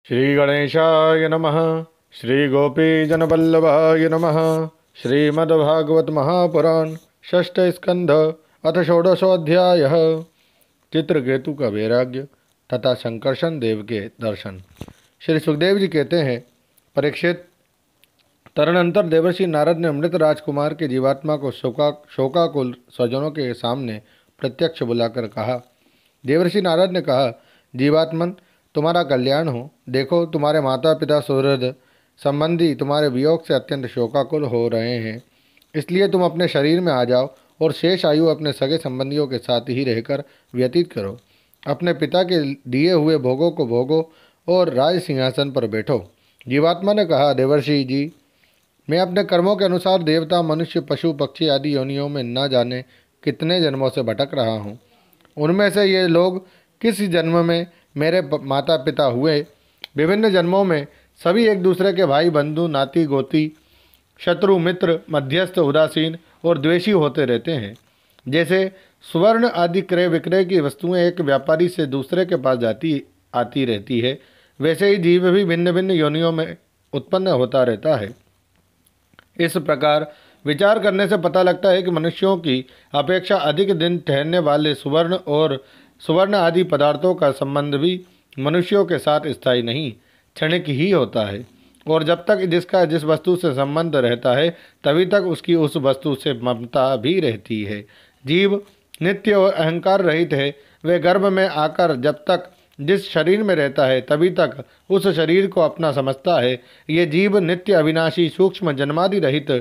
श्री गणेशाय नमः। श्री गोपीजनवल्लभाय नमः। श्रीमद्भागवत महापुराण षष्ठ स्कंध अथ षोडशोऽध्यायः। चित्रकेतु का वैराग्य तथा संकर्षण देव के दर्शन। श्री सुखदेव जी कहते हैं, परीक्षित, तदनंतर देवर्षि नारद ने मृत राजकुमार के जीवात्मा को शोकाकुल स्वजनों के सामने प्रत्यक्ष बुलाकर कहा। देवर्षि नारद ने कहा, जीवात्मन, तुम्हारा कल्याण हो। देखो, तुम्हारे माता पिता सुहृद संबंधी तुम्हारे वियोग से अत्यंत शोकाकुल हो रहे हैं, इसलिए तुम अपने शरीर में आ जाओ और शेष आयु अपने सगे संबंधियों के साथ ही रहकर व्यतीत करो। अपने पिता के दिए हुए भोगों को भोगो और राज सिंहासन पर बैठो। जीवात्मा ने कहा, देवर्षि जी, मैं अपने कर्मों के अनुसार देवता, मनुष्य, पशु, पक्षी आदि योनियों में न जाने कितने जन्मों से भटक रहा हूँ। उनमें से ये लोग किस जन्म में मेरे माता पिता हुए, विभिन्न जन्मों में सभी एक दूसरे के भाई, बंधु, नाती गोती, शत्रु, मित्र, मध्यस्थ, उदासीन और द्वेषी होते रहते हैं। जैसे सुवर्ण आदि क्रय विक्रय की वस्तुएं एक व्यापारी से दूसरे के पास आती रहती है, वैसे ही जीव भी भिन्न भिन्न योनियों में उत्पन्न होता रहता है। इस प्रकार विचार करने से पता लगता है कि मनुष्यों की अपेक्षा अधिक दिन ठहरने वाले सुवर्ण आदि पदार्थों का संबंध भी मनुष्यों के साथ स्थायी नहीं, क्षणिक ही होता है। और जब तक जिसका जिस वस्तु से संबंध रहता है, तभी तक उसकी उस वस्तु से ममता भी रहती है। जीव नित्य और अहंकार रहित है। वह गर्भ में आकर जब तक जिस शरीर में रहता है, तभी तक उस शरीर को अपना समझता है। ये जीव नित्य, अविनाशी, सूक्ष्म, जन्मादि रहित,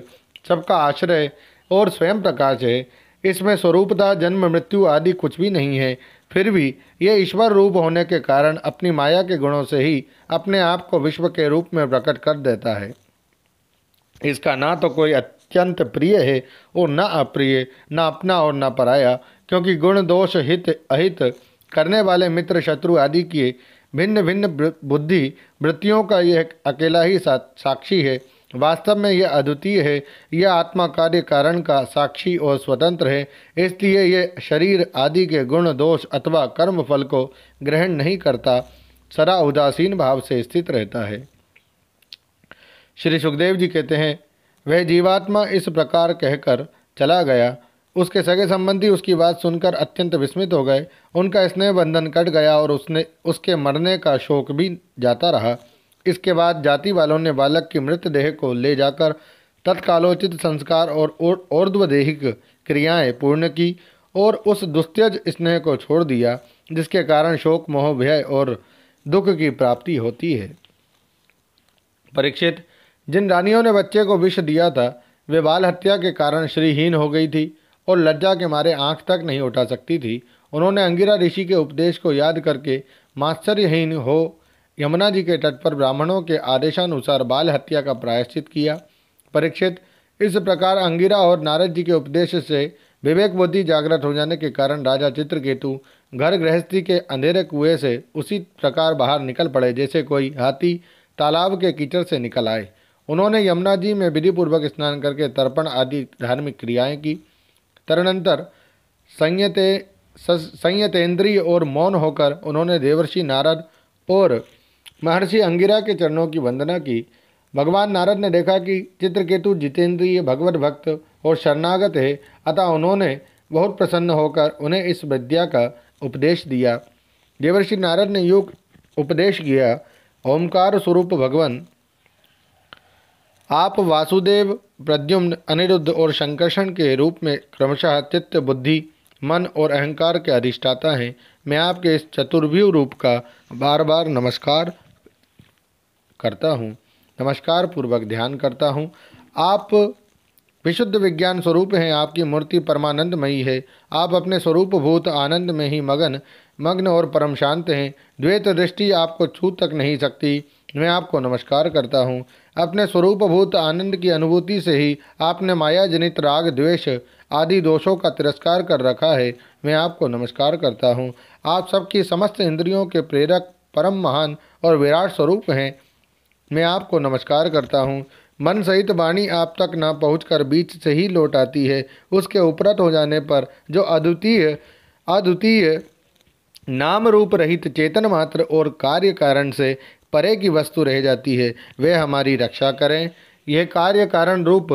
सबका आश्रय और स्वयं प्रकाश है। इसमें स्वरूपता जन्म मृत्यु आदि कुछ भी नहीं है। फिर भी ये ईश्वर रूप होने के कारण अपनी माया के गुणों से ही अपने आप को विश्व के रूप में प्रकट कर देता है। इसका ना तो कोई अत्यंत प्रिय है और न अप्रिय, न अपना और न पराया, क्योंकि गुण दोष हित अहित करने वाले मित्र शत्रु आदि की भिन्न भिन्न बुद्धि वृत्तियों का यह अकेला ही साक्षी है। वास्तव में यह अद्वितीय है। यह आत्मा कार्य कारण का साक्षी और स्वतंत्र है। इसलिए यह शरीर आदि के गुण दोष अथवा कर्म फल को ग्रहण नहीं करता, सदा उदासीन भाव से स्थित रहता है। श्री सुखदेव जी कहते हैं, वह जीवात्मा इस प्रकार कहकर चला गया। उसके सगे संबंधी उसकी बात सुनकर अत्यंत विस्मित हो गए। उनका स्नेह बंधन कट गया और उसके मरने का शोक भी जाता रहा। इसके बाद जाति वालों ने बालक की मृतदेह को ले जाकर तत्कालोचित संस्कार और ऊर्ध्वदेहिक क्रियाएं पूर्ण की और उस दुस्त्यज स्नेह को छोड़ दिया, जिसके कारण शोक, मोह, भय और दुख की प्राप्ति होती है। परीक्षित, जिन रानियों ने बच्चे को विष दिया था, वे बाल हत्या के कारण श्रीहीन हो गई थी और लज्जा के मारे आंख तक नहीं उठा सकती थी। उन्होंने अंगिरा ऋषि के उपदेश को याद करके मात्सर्यहीन हो यमुना जी के तट पर ब्राह्मणों के आदेशानुसार बाल हत्या का प्रायश्चित किया। परीक्षित, इस प्रकार अंगिरा और नारद जी के उपदेश से विवेक बुद्धि जागृत हो जाने के कारण राजा चित्रकेतु घर गृहस्थी के अंधेरे कुएं से उसी प्रकार बाहर निकल पड़े जैसे कोई हाथी तालाब के कीचड़ से निकल आए। उन्होंने यमुना जी में विधिपूर्वक स्नान करके तर्पण आदि धार्मिक क्रियाएं की। तदनंतर संयतेंद्रिय और मौन होकर उन्होंने देवर्षि नारद और महर्षि अंगिरा के चरणों की वंदना की। भगवान नारद ने देखा कि चित्रकेतु जितेंद्रिय, भगवत भक्त और शरणागत है, अतः उन्होंने बहुत प्रसन्न होकर उन्हें इस विद्या का उपदेश दिया। देवर्षि नारद ने योग उपदेश किया, ओंकार स्वरूप भगवान, आप वासुदेव, प्रद्युम्न, अनिरुद्ध और संकर्षण के रूप में क्रमशः चित्त, बुद्धि, मन और अहंकार के अधिष्ठाता हैं। मैं आपके इस चतुर्भुज रूप का बार बार नमस्कार पूर्वक ध्यान करता हूँ। आप विशुद्ध विज्ञान स्वरूप हैं। आपकी मूर्ति परमानंदमयी है। आप अपने स्वरूप भूत आनंद में ही मग्न और परम शांत हैं। द्वैत दृष्टि आपको छू तक नहीं सकती। मैं आपको नमस्कार करता हूँ। अपने स्वरूप भूत आनंद की अनुभूति से ही आपने माया जनित राग, द्वेष आदि दोषों का तिरस्कार कर रखा है। मैं आपको नमस्कार करता हूँ। आप सबकी समस्त इंद्रियों के प्रेरक, परम महान और विराट स्वरूप हैं। मैं आपको नमस्कार करता हूँ। मन सहित वाणी आप तक न पहुँचकर बीच से ही लौट आती है। उसके उपरत हो जाने पर जो अद्वितीय नाम रूप रहित चेतन मात्र और कार्य कारण से परे की वस्तु रह जाती है, वे हमारी रक्षा करें। यह कार्य कारण रूप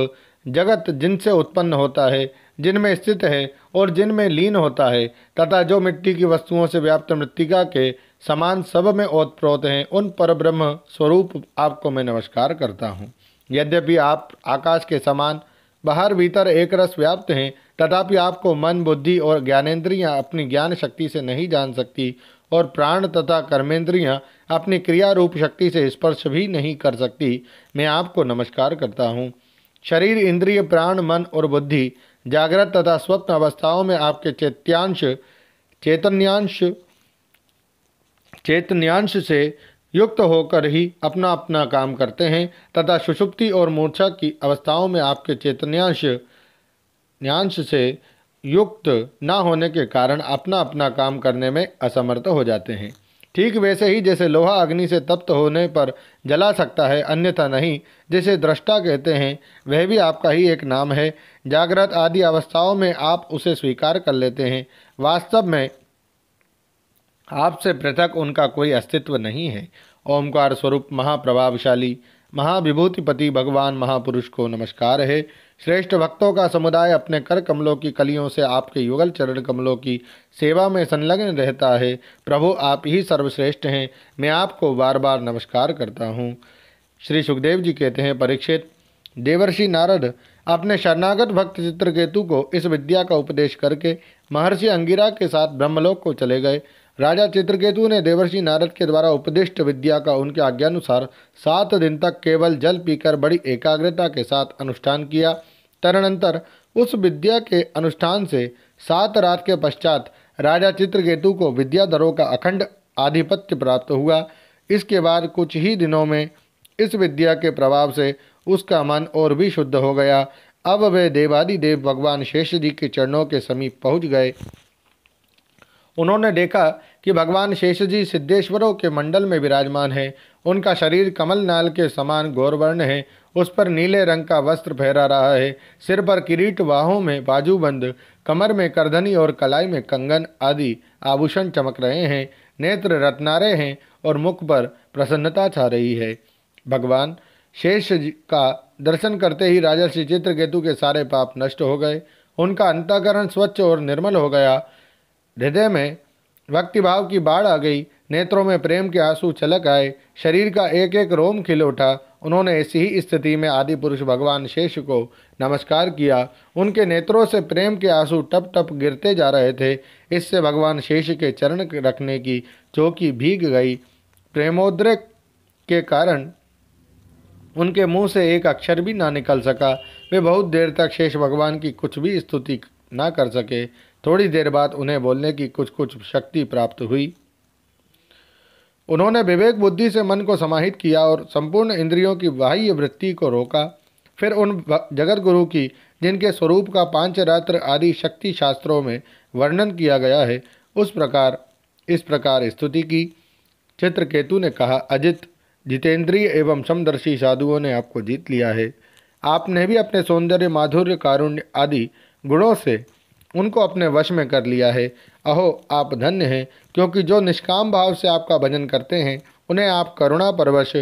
जगत जिनसे उत्पन्न होता है, जिनमें स्थित है और जिनमें लीन होता है, तथा जो मिट्टी की वस्तुओं से व्याप्त मृत्तिका के समान सब में ओतप्रोत हैं, उन परब्रह्म स्वरूप आपको मैं नमस्कार करता हूँ। यद्यपि आप आकाश के समान बाहर भीतर एक रस व्याप्त हैं, तथापि आपको मन, बुद्धि और ज्ञानेंद्रियां अपनी ज्ञान शक्ति से नहीं जान सकती और प्राण तथा कर्मेंद्रियां अपनी क्रिया रूप शक्ति से स्पर्श भी नहीं कर सकती। मैं आपको नमस्कार करता हूँ। शरीर, इंद्रिय, प्राण, मन और बुद्धि जागृत तथा स्वप्न अवस्थाओं में आपके चैतन्यांश से युक्त होकर ही अपना अपना काम करते हैं, तथा सुषुप्ति और मूर्छा की अवस्थाओं में आपके न्यांश से युक्त न होने के कारण अपना अपना काम करने में असमर्थ हो जाते हैं। ठीक वैसे ही जैसे लोहा अग्नि से तप्त होने पर जला सकता है, अन्यथा नहीं, जिसे दृष्टा कहते हैं, वह भी आपका ही एक नाम है। जागृत आदि अवस्थाओं में आप उसे स्वीकार कर लेते हैं। वास्तव में आपसे पृथक उनका कोई अस्तित्व नहीं है। ओमकार स्वरूप महाप्रभावशाली महाविभूतिपति भगवान महापुरुष को नमस्कार है। श्रेष्ठ भक्तों का समुदाय अपने कर कमलों की कलियों से आपके युगल चरण कमलों की सेवा में संलग्न रहता है। प्रभु आप ही सर्वश्रेष्ठ हैं, मैं आपको बार बार नमस्कार करता हूँ। श्री सुखदेव जी कहते हैं, परीक्षित, देवर्षि नारद अपने शरणागत भक्त चित्रकेतु को इस विद्या का उपदेश करके महर्षि अंगिरा के साथ ब्रह्मलोक को चले गए। राजा चित्रकेतु ने देवर्षि नारद के द्वारा उपदिष्ट विद्या का उनके आज्ञानुसार 7 दिन तक केवल जल पीकर बड़ी एकाग्रता के साथ अनुष्ठान किया। तदनंतर उस विद्या के अनुष्ठान से 7 रात के पश्चात राजा चित्रकेतु को विद्याधरों का अखंड आधिपत्य प्राप्त हुआ। इसके बाद कुछ ही दिनों में इस विद्या के प्रभाव से उसका मन और भी शुद्ध हो गया। अब वे देवादिदेव भगवान शेष जी के चरणों के समीप पहुँच गए। उन्होंने देखा कि भगवान शेष जी सिद्धेश्वरों के मंडल में विराजमान है। उनका शरीर कमल नाल के समान गौरवर्ण है, उस पर नीले रंग का वस्त्र फहरा रहा है। सिर पर किरीट, बाहों में बाजूबंद, कमर में करधनी और कलाई में कंगन आदि आभूषण चमक रहे हैं। नेत्र रत्नारे हैं और मुख पर प्रसन्नता छा रही है। भगवान शेष जी का दर्शन करते ही राजा श्री चित्रकेतु के सारे पाप नष्ट हो गए। उनका अंतःकरण स्वच्छ और निर्मल हो गया। हृदय में भक्तिभाव की बाढ़ आ गई। नेत्रों में प्रेम के आंसू छलक आए। शरीर का एक एक रोम खिल उठा। उन्होंने ऐसी ही स्थिति में आदि पुरुष भगवान शेष को नमस्कार किया। उनके नेत्रों से प्रेम के आंसू टप टप गिरते जा रहे थे। इससे भगवान शेष के चरण रखने की चौकी भीग गई। प्रेमोद्रेक के कारण उनके मुंह से एक अक्षर भी ना निकल सका। वे बहुत देर तक शेष भगवान की कुछ भी स्तुति ना कर सके। थोड़ी देर बाद उन्हें बोलने की कुछ कुछ शक्ति प्राप्त हुई। उन्होंने विवेक बुद्धि से मन को समाहित किया और संपूर्ण इंद्रियों की बाह्य वृत्ति को रोका। फिर उन जगत गुरु की, जिनके स्वरूप का पांचरात्र आदि शक्ति शास्त्रों में वर्णन किया गया है, इस प्रकार स्तुति की। चित्रकेतु ने कहा, अजित, जितेंद्रिय एवं समदर्शी साधुओं ने आपको जीत लिया है। आपने भी अपने सौंदर्य, माधुर्य, कारुण्य आदि गुणों से उनको अपने वश में कर लिया है। अहो, आप धन्य हैं, क्योंकि जो निष्काम भाव से आपका भजन करते हैं, उन्हें आप करुणा परवश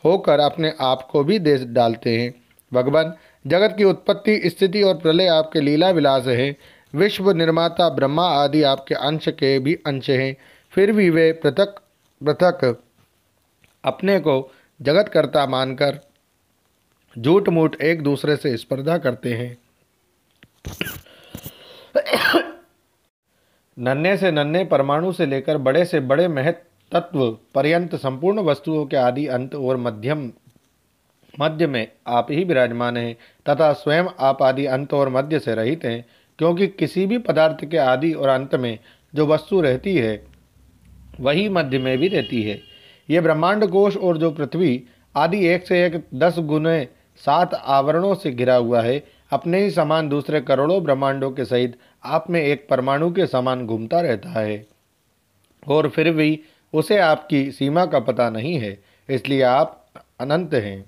होकर अपने आप को भी दे डालते हैं। भगवान, जगत की उत्पत्ति, स्थिति और प्रलय आपके लीला विलास हैं। विश्व निर्माता ब्रह्मा आदि आपके अंश के भी अंश हैं। फिर भी वे पृथक पृथक अपने को जगतकर्ता मानकर झूठ मूठ एक दूसरे से स्पर्धा करते हैं। नन्हे से नन्हे परमाणु से लेकर बड़े से बड़े महत तत्व पर्यंत संपूर्ण वस्तुओं के आदि, अंत और मध्य में आप ही विराजमान हैं, तथा स्वयं आप आदि, अंत और मध्य से रहित हैं। क्योंकि किसी भी पदार्थ के आदि और अंत में जो वस्तु रहती है, वही मध्य में भी रहती है। ये ब्रह्मांड कोश और जो पृथ्वी आदि एक से एक 10 गुने 7 आवरणों से घिरा हुआ है, अपने ही समान दूसरे करोड़ों ब्रह्मांडों के सहित आप में एक परमाणु के समान घूमता रहता है, और फिर भी उसे आपकी सीमा का पता नहीं है, इसलिए आप अनंत हैं।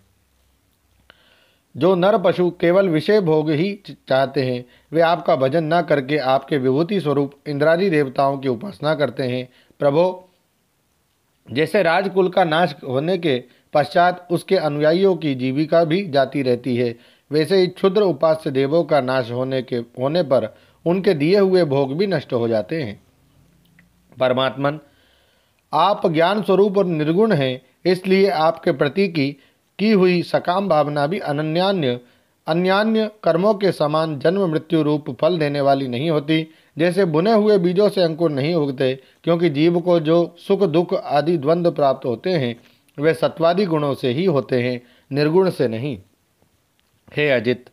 जो नर पशु केवल विषय भोग ही चाहते हैं, वे आपका भजन न करके आपके विभूति स्वरूप इंद्रादि देवताओं की उपासना करते हैं। प्रभो, जैसे राजकुल का नाश होने के पश्चात उसके अनुयायियों की जीविका भी जाती रहती है, वैसे ही क्षुद्र उपास्य देवों का नाश होने पर उनके दिए हुए भोग भी नष्ट हो जाते हैं। परमात्मन, आप ज्ञान स्वरूप और निर्गुण हैं, इसलिए आपके प्रति की हुई सकाम भावना भी अन्यान्य कर्मों के समान जन्म मृत्यु रूप फल देने वाली नहीं होती। जैसे बुने हुए बीजों से अंकुर नहीं उगते, क्योंकि जीव को जो सुख दुख आदि द्वंद्व प्राप्त होते हैं वे सत्वादि गुणों से ही होते हैं, निर्गुण से नहीं। हे अजित,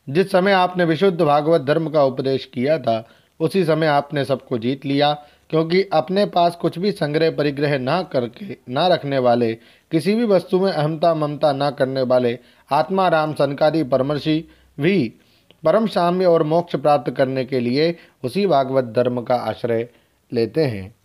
जिस समय आपने विशुद्ध भागवत धर्म का उपदेश किया था उसी समय आपने सबको जीत लिया, क्योंकि अपने पास कुछ भी संग्रह परिग्रह ना रखने वाले, किसी भी वस्तु में अहमता ममता न करने वाले आत्मा राम सनकादि परमर्षि भी परम साम्य और मोक्ष प्राप्त करने के लिए उसी भागवत धर्म का आश्रय लेते हैं।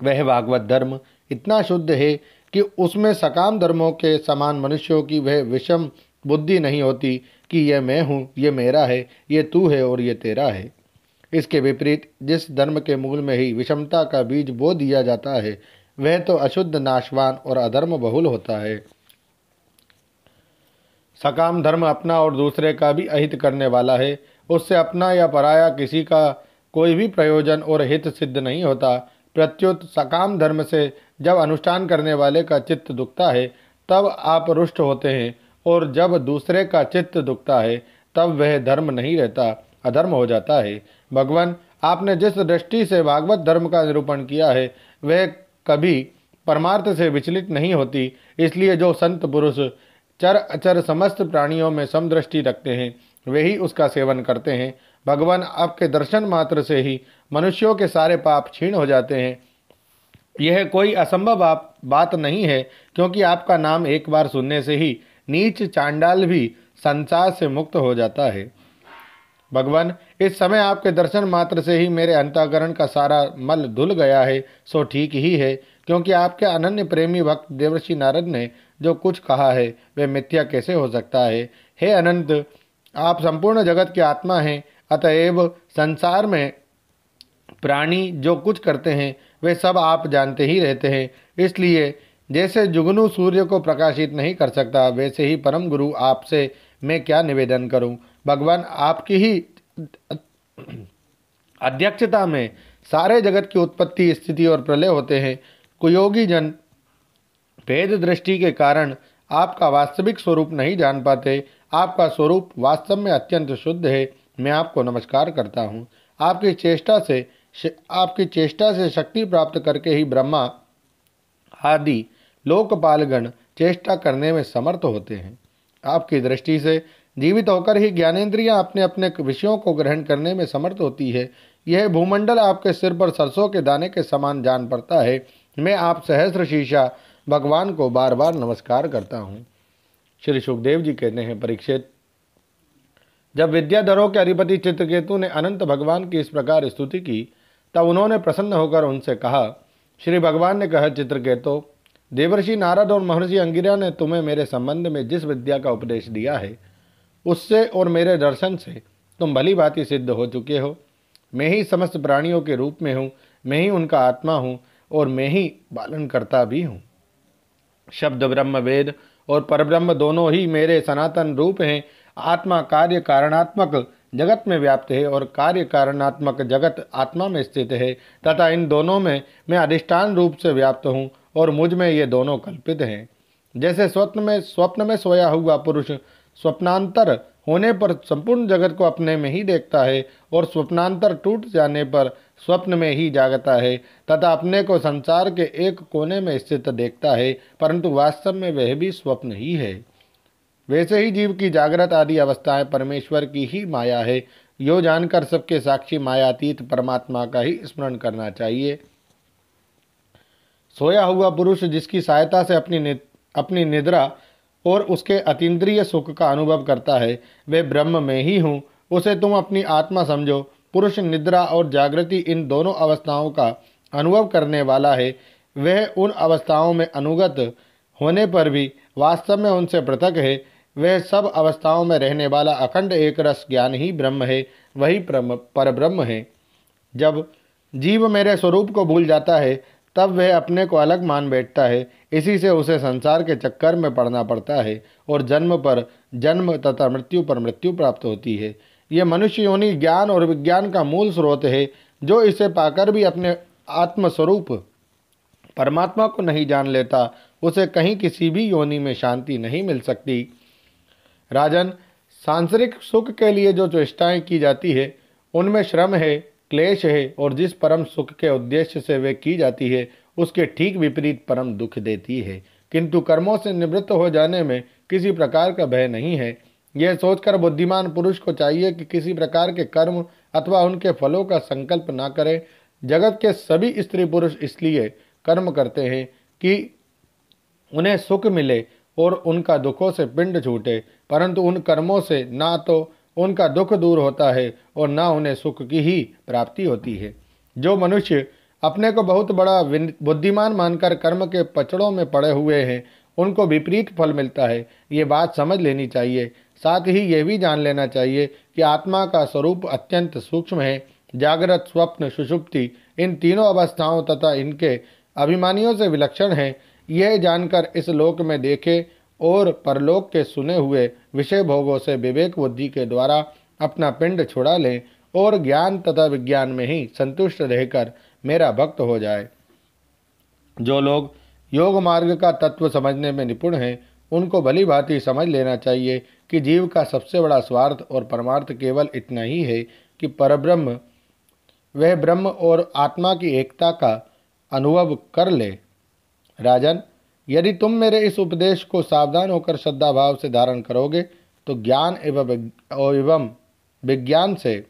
वह भागवत धर्म इतना शुद्ध है कि उसमें सकाम धर्मों के समान मनुष्यों की वह विषम बुद्धि नहीं होती कि यह मैं हूँ, ये मेरा है, ये तू है और ये तेरा है। इसके विपरीत जिस धर्म के मूल में ही विषमता का बीज बो दिया जाता है वह तो अशुद्ध, नाशवान और अधर्म बहुल होता है। सकाम धर्म अपना और दूसरे का भी अहित करने वाला है। उससे अपना या पराया किसी का कोई भी प्रयोजन और हित सिद्ध नहीं होता। प्रत्युत सकाम धर्म से जब अनुष्ठान करने वाले का चित्त दुखता है तब आप रुष्ट होते हैं, और जब दूसरे का चित्त दुखता है तब वह धर्म नहीं रहता, अधर्म हो जाता है। भगवान, आपने जिस दृष्टि से भागवत धर्म का निरूपण किया है वह कभी परमार्थ से विचलित नहीं होती। इसलिए जो संत पुरुष चर अचर समस्त प्राणियों में समदृष्टि रखते हैं वे ही उसका सेवन करते हैं। भगवान, आपके दर्शन मात्र से ही मनुष्यों के सारे पाप क्षीण हो जाते हैं। यह कोई असंभव बात नहीं है, क्योंकि आपका नाम एक बार सुनने से ही नीच चांडाल भी संसार से मुक्त हो जाता है। भगवान, इस समय आपके दर्शन मात्र से ही मेरे अंतःकरण का सारा मल धुल गया है, सो ठीक ही है, क्योंकि आपके अनन्य प्रेमी भक्त देवर्षि नारद ने जो कुछ कहा है वह मिथ्या कैसे हो सकता है। हे अनंत, आप संपूर्ण जगत के आत्मा हैं, अतएव संसार में प्राणी जो कुछ करते हैं वे सब आप जानते ही रहते हैं। इसलिए जैसे जुगनू सूर्य को प्रकाशित नहीं कर सकता, वैसे ही परम गुरु आपसे मैं क्या निवेदन करूं। भगवान, आपकी ही अध्यक्षता में सारे जगत की उत्पत्ति, स्थिति और प्रलय होते हैं। कुयोगी जन भेद दृष्टि के कारण आपका वास्तविक स्वरूप नहीं जान पाते। आपका स्वरूप वास्तव में अत्यंत शुद्ध है। मैं आपको नमस्कार करता हूँ। आपकी चेष्टा से शक्ति प्राप्त करके ही ब्रह्मा आदि लोकपालगण चेष्टा करने में समर्थ होते हैं। आपकी दृष्टि से जीवित होकर ही ज्ञानेंद्रियां अपने अपने विषयों को ग्रहण करने में समर्थ होती है। यह भूमंडल आपके सिर पर सरसों के दाने के समान जान पड़ता है। मैं आप सहस्र शीशा भगवान को बार बार नमस्कार करता हूँ। श्री सुखदेव जी कहते हैं, परीक्षित, जब विद्याधरों के अधिपति चित्रकेतु ने अनंत भगवान की इस प्रकार स्तुति की तब उन्होंने प्रसन्न होकर उनसे कहा, श्री भगवान ने कहा, चित्रकेतु, देवर्षि नारद और महर्षि अंगिरा ने तुम्हें मेरे संबंध में जिस विद्या का उपदेश दिया है उससे और मेरे दर्शन से तुम भली भांति सिद्ध हो चुके हो। मैं ही समस्त प्राणियों के रूप में हूँ, मैं ही उनका आत्मा हूँ और मैं ही पालन करता भी हूँ। शब्द ब्रह्म, वेद और परब्रह्म दोनों ही मेरे सनातन रूप हैं। आत्मा कार्य कारणात्मक जगत में व्याप्त है और कार्य कारणात्मक जगत आत्मा में स्थित है, तथा इन दोनों में मैं अधिष्ठान रूप से व्याप्त हूँ और मुझ में ये दोनों कल्पित हैं। जैसे स्वप्न में सोया हुआ पुरुष स्वप्नांतर होने पर संपूर्ण जगत को अपने में ही देखता है और स्वप्नांतर टूट जाने पर स्वप्न में ही जागता है तथा अपने को संसार के एक कोने में स्थित देखता है, परंतु वास्तव में वह भी स्वप्न ही है। वैसे ही जीव की जागृत आदि अवस्थाएं परमेश्वर की ही माया है। यो जानकर सबके साक्षी मायातीत परमात्मा का ही स्मरण करना चाहिए। सोया हुआ पुरुष जिसकी सहायता से अपनी निद्रा और उसके अतीन्द्रिय सुख का अनुभव करता है वे ब्रह्म में ही हूँ, उसे तुम अपनी आत्मा समझो। पुरुष निद्रा और जागृति इन दोनों अवस्थाओं का अनुभव करने वाला है। वह उन अवस्थाओं में अनुगत होने पर भी वास्तव में उनसे पृथक है। वह सब अवस्थाओं में रहने वाला अखंड एक रस ज्ञान ही ब्रह्म है, वही परब्रह्म है। जब जीव मेरे स्वरूप को भूल जाता है तब वह अपने को अलग मान बैठता है। इसी से उसे संसार के चक्कर में पड़ना पड़ता है और जन्म पर जन्म तथा मृत्यु पर मृत्यु प्राप्त होती है। यह मनुष्य योनि ज्ञान और विज्ञान का मूल स्रोत है। जो इसे पाकर भी अपने आत्मस्वरूप परमात्मा को नहीं जान लेता उसे कहीं किसी भी योनि में शांति नहीं मिल सकती। राजन, सांसारिक सुख के लिए जो चेष्टाएं की जाती है उनमें श्रम है, क्लेश है और जिस परम सुख के उद्देश्य से वे की जाती है उसके ठीक विपरीत परम दुख देती है। किंतु कर्मों से निवृत्त हो जाने में किसी प्रकार का भय नहीं है। यह सोचकर बुद्धिमान पुरुष को चाहिए कि किसी प्रकार के कर्म अथवा उनके फलों का संकल्प न करे। जगत के सभी स्त्री पुरुष इसलिए कर्म करते हैं कि उन्हें सुख मिले और उनका दुखों से पिंड छूटे, परंतु उन कर्मों से ना तो उनका दुख दूर होता है और ना उन्हें सुख की ही प्राप्ति होती है। जो मनुष्य अपने को बहुत बड़ा बुद्धिमान मानकर कर्म के पचड़ों में पड़े हुए हैं उनको विपरीत फल मिलता है। ये बात समझ लेनी चाहिए। साथ ही यह भी जान लेना चाहिए कि आत्मा का स्वरूप अत्यंत सूक्ष्म है। जागृत, स्वप्न, सुषुप्ति इन तीनों अवस्थाओं तथा इनके अभिमानियों से विलक्षण है। यह जानकर इस लोक में देखे और परलोक के सुने हुए विषय भोगों से विवेक बुद्धि के द्वारा अपना पिंड छुड़ा लें और ज्ञान तथा विज्ञान में ही संतुष्ट रहकर मेरा भक्त हो जाए। जो लोग योग मार्ग का तत्व समझने में निपुण हैं उनको भली भांति समझ लेना चाहिए कि जीव का सबसे बड़ा स्वार्थ और परमार्थ केवल इतना ही है कि परब्रह्म वह ब्रह्म और आत्मा की एकता का अनुभव कर ले। राजन, यदि तुम मेरे इस उपदेश को सावधान होकर श्रद्धा भाव से धारण करोगे तो ज्ञान एवं विज्ञान से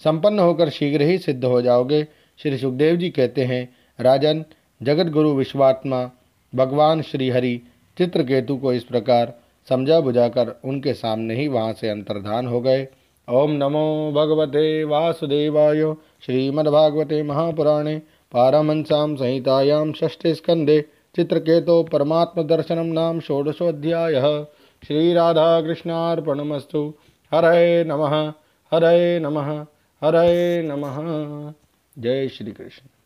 संपन्न होकर शीघ्र ही सिद्ध हो जाओगे। श्री सुखदेव जी कहते हैं, राजन, जगत गुरु विश्वात्मा भगवान श्री हरि चित्रकेतु को इस प्रकार समझा बुझाकर उनके सामने ही वहाँ से अंतर्धान हो गए। ओम नमो भगवते वासुदेवाय। श्रीमद्भागवते महापुराणे पारमहंस्यां संहितायां षष्ठे स्कन्धे चित्रकेतो परमात्म दर्शनम नाम षोडशोऽध्यायः। श्रीराधाकृष्णार्पणमस्तु। हरे नमः, हरे नमः, हरे नमः। जय श्री कृष्ण।